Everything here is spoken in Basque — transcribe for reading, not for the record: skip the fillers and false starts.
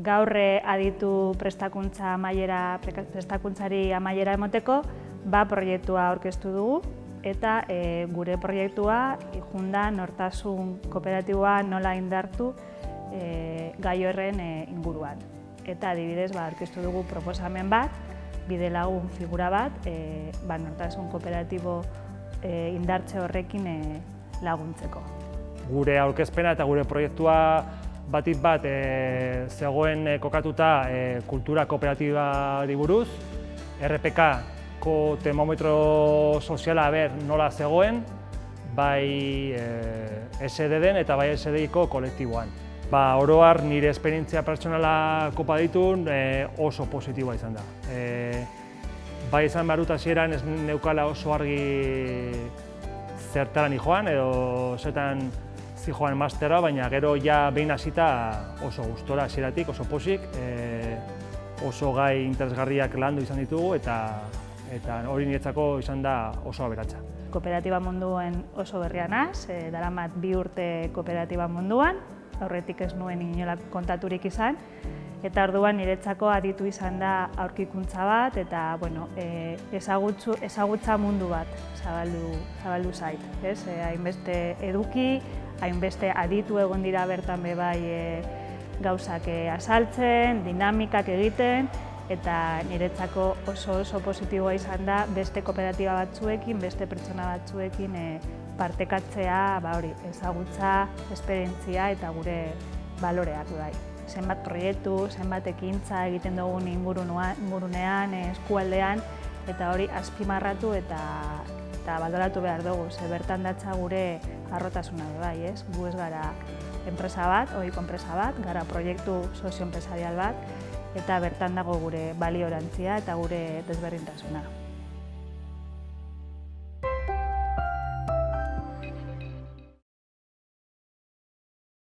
Gaur aditu prestakuntzari amaiera emoteko, proiektua aurkeztu dugu, eta gure proiektua junda nortasun kooperatiboa nola indartu gai horren inguruan. Eta adibidez, aurkeztu dugu proposamen bat, bidelagun figura bat, nortasun kooperatibo indartze horrekin laguntzeko. Gure aurkezpena eta gure proiektua batik bat zegoen kokatuta kultura kooperatibari buruz, RPK-ko termometro soziala nola zegoen, bai SDD-en eta bai SDI-ko kolektiboan. Oro har nire esperientzia pertsonala kopa ditun oso positiboa izan da. Bai izan behar dut hasieran ez neukala oso argi zertara nijoan edo zetan zijoan mastera, baina gero ja behin hasita oso gustora hasieratik, oso posik, oso gai interesgarriak landu izan ditugu eta hori niretzako izan da oso aberatsa. Kooperatiba munduan oso berria naiz, daramat 2 urte kooperatiba munduan, aurretik ez nuen inolako kontaturik izan, eta orduan niretzako aditu izan da aurkikuntza bat eta ezagutza mundu bat zabaldu zait. Hainbeste eduki, hainbeste aditu egon dira bertan bai gauzak azaltzen, dinamikak egiten, eta niretzako oso positiboa izan da beste kooperatiba batzuekin, beste pertsona batzuekin partekatzea ezagutza, esperientzia eta gure baloreak bai. Zenbat proiektu, zenbat ekintza egiten dugun ingurunean, eskualdean, eta hori azpimarratu eta baloratu behar dugu, ze bertan datza gure harrotasuna bai, ez? Gu ez gara enpresa bat, ohiko enpresa bat, gara proiektu sozio-enpresarial bat, eta bertan dago gure baliorantzia eta gure desberdintasuna.